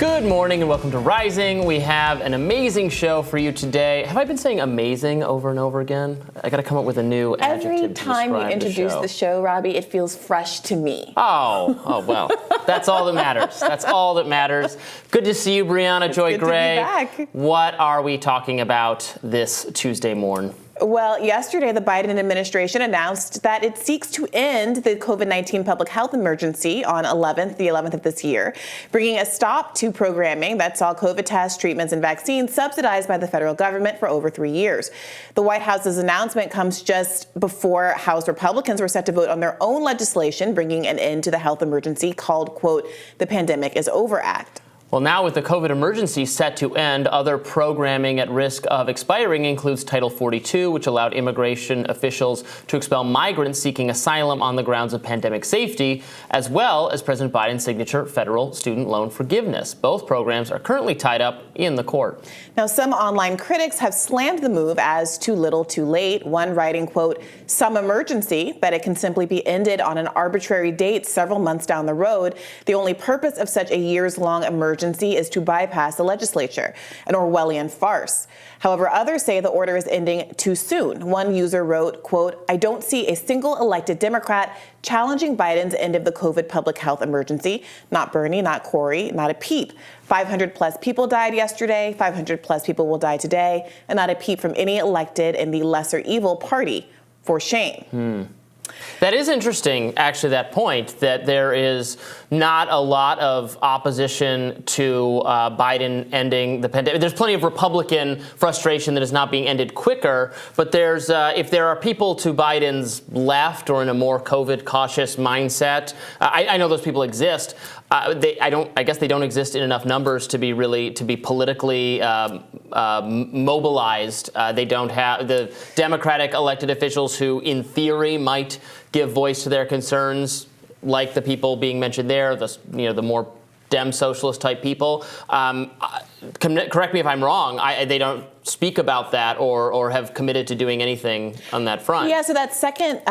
Good morning and welcome to Rising. We have an amazing show for you today. Have I been saying amazing over and over again? I got to come up with a new adjective to describe Every time you introduce the show, Robby, it feels fresh to me. Oh, well, that's all that matters. That's all that matters. Good to see you, Briahna, Joy Gray. Good to be back. What are we talking about this Tuesday morn? Well, yesterday, the Biden administration announced that it seeks to end the COVID-19 public health emergency on the 11th of this year, bringing a stop to programming that saw COVID tests, treatments, and vaccines subsidized by the federal government for over 3 years. The White House's announcement comes just before House Republicans were set to vote on their own legislation, bringing an end to the health emergency called, quote, the Pandemic is Over Act. Well, now with the COVID emergency set to end, other programming at risk of expiring includes Title 42, which allowed immigration officials to expel migrants seeking asylum on the grounds of pandemic safety, as well as President Biden's signature federal student loan forgiveness. Both programs are currently tied up in the court. Now, some online critics have slammed the move as too little, too late. One writing, quote, some emergency, that it can simply be ended on an arbitrary date several months down the road. The only purpose of such a years-long emergency is to bypass the legislature, an Orwellian farce. However, others say the order is ending too soon. One user wrote, quote, I don't see a single elected Democrat challenging Biden's end of the COVID public health emergency. Not Bernie, not Corey, not a peep. 500 plus people died yesterday. 500 plus people will die today. And not a peep from any elected in the lesser evil party. For shame. That is interesting, actually, that point, that there is not a lot of opposition to Biden ending the pandemic. There's plenty of Republican frustration that is not being ended quicker, but there's if there are people to Biden's left or in a more COVID cautious mindset, I know those people exist. I guess they don't exist in enough numbers to be politically mobilized. They don't have the Democratic elected officials who, in theory, might give voice to their concerns, like the people being mentioned there, the more Dem socialist type people. Correct me if I'm wrong. They don't speak about that or have committed to doing anything on that front. Yeah. So that second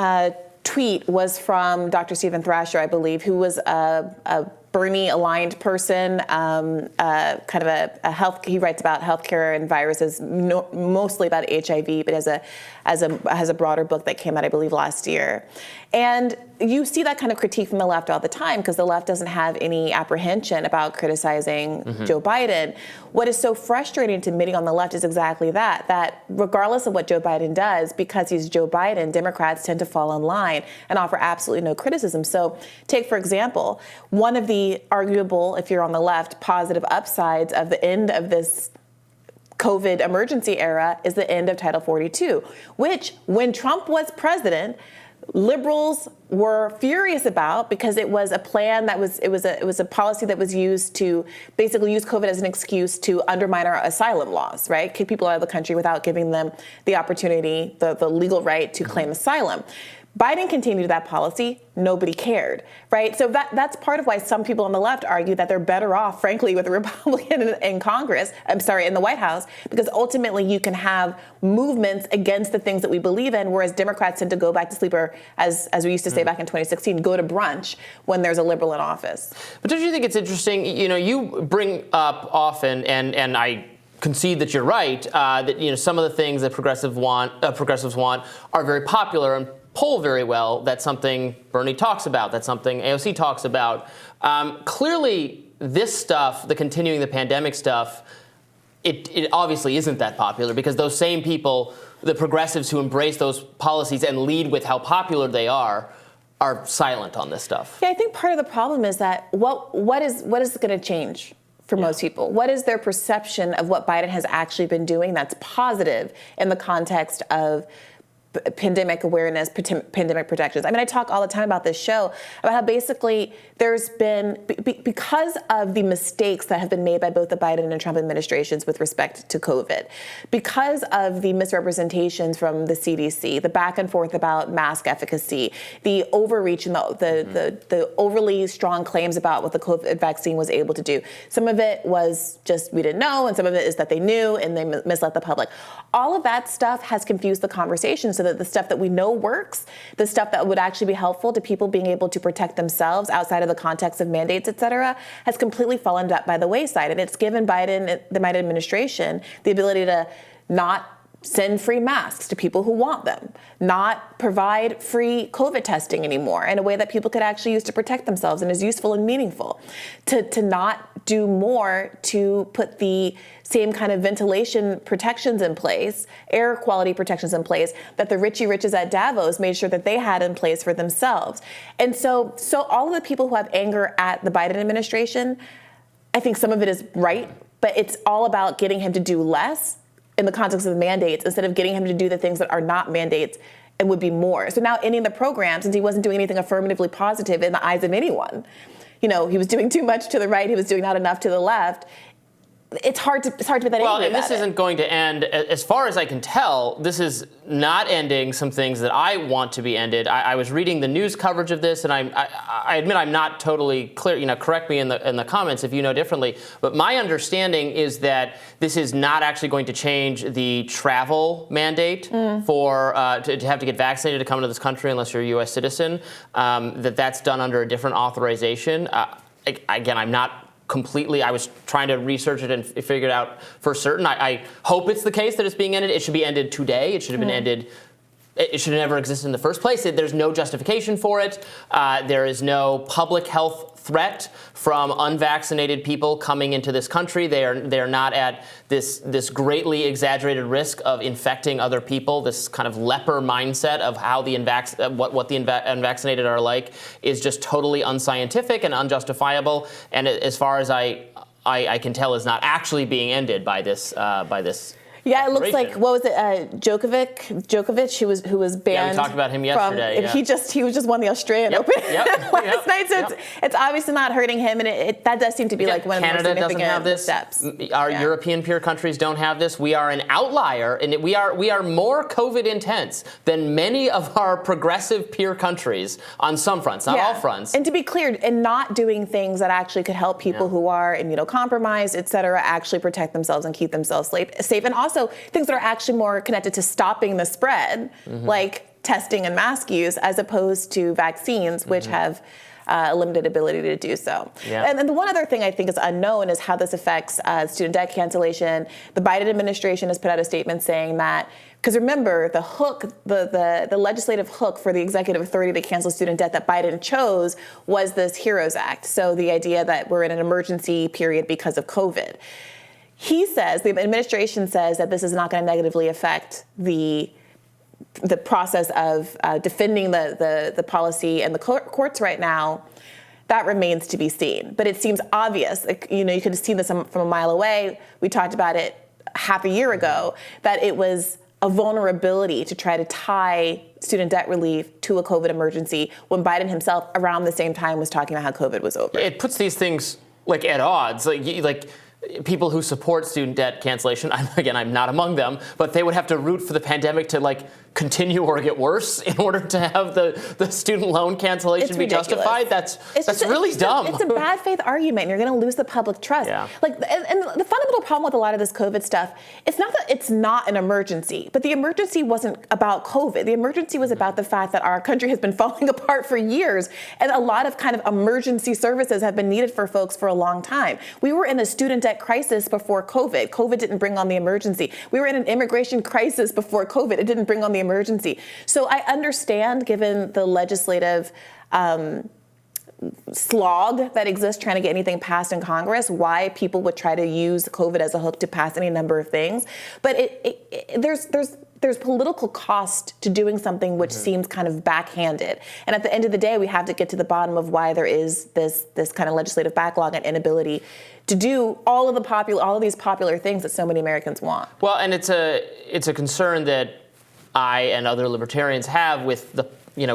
tweet was from Dr. Stephen Thrasher, I believe, who was a Bernie-aligned person, kind of a health. He writes about healthcare and viruses, mostly about HIV, but has a broader book that came out, I believe, last year. And you see that kind of critique from the left all the time because the left doesn't have any apprehension about criticizing Joe Biden. What is so frustrating to many on the left is exactly that regardless of what Joe Biden does, because he's Joe Biden, Democrats tend to fall in line and offer absolutely no criticism. So take, for example, one of the arguable, if you're on the left, positive upsides of the end of this COVID emergency era is the end of Title 42, which when Trump was president, liberals were furious about because it was a plan it was a policy that was used to basically use COVID as an excuse to undermine our asylum laws, right? Kick people out of the country without giving them the opportunity, the legal right to claim asylum. Biden continued that policy. Nobody cared, right? So that's part of why some people on the left argue that they're better off, frankly, with a Republican in Congress, in the White House, because ultimately you can have movements against the things that we believe in, whereas Democrats tend to go back to sleep, or as we used to say back in 2016, go to brunch when there's a liberal in office. But don't you think it's interesting? You bring up often, and I concede that you're right, that some of the things that progressives want are very popular and poll very well. That's something Bernie talks about. That's something AOC talks about. Clearly, this stuff, the continuing the pandemic stuff, it obviously isn't that popular because those same people, the progressives who embrace those policies and lead with how popular they are silent on this stuff. Yeah, I think part of the problem is that what is going to change for most people? What is their perception of what Biden has actually been doing that's positive in the context of pandemic awareness, pandemic protections? I mean, I talk all the time about this show about how basically there's been, because of the mistakes that have been made by both the Biden and Trump administrations with respect to COVID, because of the misrepresentations from the CDC, the back and forth about mask efficacy, the overreach and the overly strong claims about what the COVID vaccine was able to do. Some of it was just we didn't know, and some of it is that they knew and they misled the public. All of that stuff has confused the conversation. So so that the stuff that we know works, the stuff that would actually be helpful to people being able to protect themselves outside of the context of mandates, et cetera, has completely fallen by the wayside. And it's given the Biden administration the ability to not send free masks to people who want them, not provide free COVID testing anymore in a way that people could actually use to protect themselves and is useful and meaningful, to not do more to put the same kind of ventilation protections in place, air quality protections in place that the Richie Riches at Davos made sure that they had in place for themselves. And so all of the people who have anger at the Biden administration, I think some of it is right, but it's all about getting him to do less in the context of the mandates instead of getting him to do the things that are not mandates and would be more. So now ending the program, since he wasn't doing anything affirmatively positive in the eyes of anyone, he was doing too much to the right, he was doing not enough to the left. It's hard to put that angry Well, and about this isn't going to end, as far as I can tell, this is not ending some things that I want to be ended. I was reading the news coverage of this, and I admit I'm not totally clear. Correct me in the comments if you know differently. But my understanding is that this is not actually going to change the travel mandate for to have to get vaccinated to come into this country unless you're a U.S. citizen. That's done under a different authorization. Again, I'm not completely. I was trying to research it and figure it out for certain. I hope it's the case that it's being ended. It should be ended today. It should have been ended. It should have never existed in the first place. There's no justification for it. There is no public health threat from unvaccinated people coming into this country. They are not at this greatly exaggerated risk of infecting other people. This kind of leper mindset of how the unvaccinated are like is just totally unscientific and unjustifiable. And as far as I can tell, is not actually being ended by this. Yeah, it looks like, what was it, Djokovic, who was banned. Yeah, we talked about him yesterday. He just won the Australian Open last night, so it's obviously not hurting him, and that does seem to be like one of the most significant steps. Our European peer countries don't have this. We are an outlier, and we are more COVID intense than many of our progressive peer countries on some fronts, not all fronts. And to be clear, and not doing things that actually could help people who are immunocompromised, et cetera, actually protect themselves and keep themselves safe, and also things that are actually more connected to stopping the spread, like testing and mask use, as opposed to vaccines, which have a limited ability to do so. Yeah. And then the one other thing I think is unknown is how this affects student debt cancellation. The Biden administration has put out a statement saying that, because remember, the hook, the legislative hook for the executive authority to cancel student debt that Biden chose was this HEROES Act. So the idea that we're in an emergency period because of COVID. He says, the administration says, that this is not going to negatively affect the process of defending the policy and the courts right now. That remains to be seen. But it seems obvious. You could have seen this from a mile away. We talked about it half a year ago, that it was a vulnerability to try to tie student debt relief to a COVID emergency when Biden himself around the same time was talking about how COVID was over. It puts these things at odds. Like people who support student debt cancellation, I'm not among them, but they would have to root for the pandemic to continue or get worse in order to have the student loan cancellation be justified. That's really dumb. It's a bad faith argument, and you're going to lose the public trust. Yeah. And the fundamental problem with a lot of this COVID stuff, it's not that it's not an emergency, but the emergency wasn't about COVID. The emergency was about the fact that our country has been falling apart for years, and a lot of kind of emergency services have been needed for folks for a long time. We were in a student debt crisis before COVID. COVID didn't bring on the emergency. We were in an immigration crisis before COVID. It didn't bring on the emergency. So I understand, given the legislative slog that exists trying to get anything passed in Congress, why people would try to use COVID as a hook to pass any number of things. But there's political cost to doing something which seems kind of backhanded. And at the end of the day, we have to get to the bottom of why there is this kind of legislative backlog and inability to do all of these popular things that so many Americans want. Well, and it's a concern that I and other libertarians have with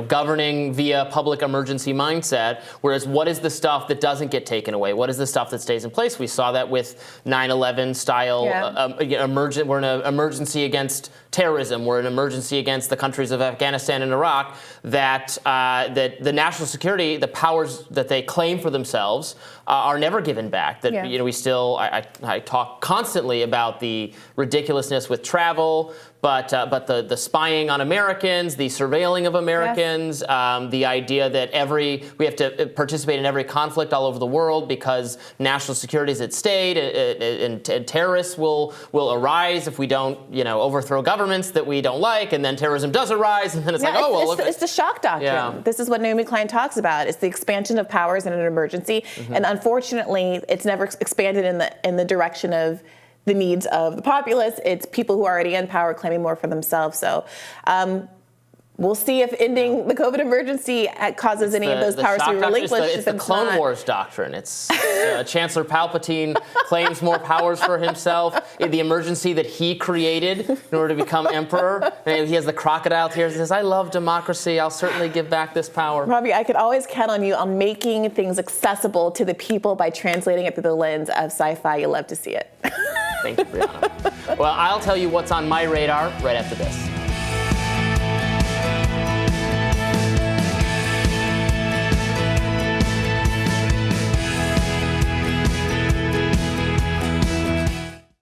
governing via public emergency mindset, whereas what is the stuff that doesn't get taken away? What is the stuff that stays in place? We saw that with 9/11 style we're in an emergency against terrorism. We're in an emergency against the countries of Afghanistan and Iraq. That the national security, the powers that they claim for themselves, are never given back. That we still, I talk constantly about the ridiculousness with travel. But the spying on Americans, the surveilling of Americans, the idea that we have to participate in every conflict all over the world because national security is at stake, and terrorists will arise if we don't overthrow governments that we don't like, and then terrorism does arise, and then it's it's the shock doctrine. Yeah. This is what Naomi Klein talks about. It's the expansion of powers in an emergency, and unfortunately, it's never expanded in the direction of the needs of the populace. It's people who are already in power claiming more for themselves. So we'll see if ending the COVID emergency causes any of those powers to be relinquished. It's the Clone Wars doctrine. It's Chancellor Palpatine claims more powers for himself. The emergency that he created in order to become emperor. And he has the crocodile tears and says, "I love democracy. I'll certainly give back this power." Robby, I could always count on you on making things accessible to the people by translating it through the lens of sci-fi. You love to see it. Thank you, Briahna. Well, I'll tell you what's on my radar right after this.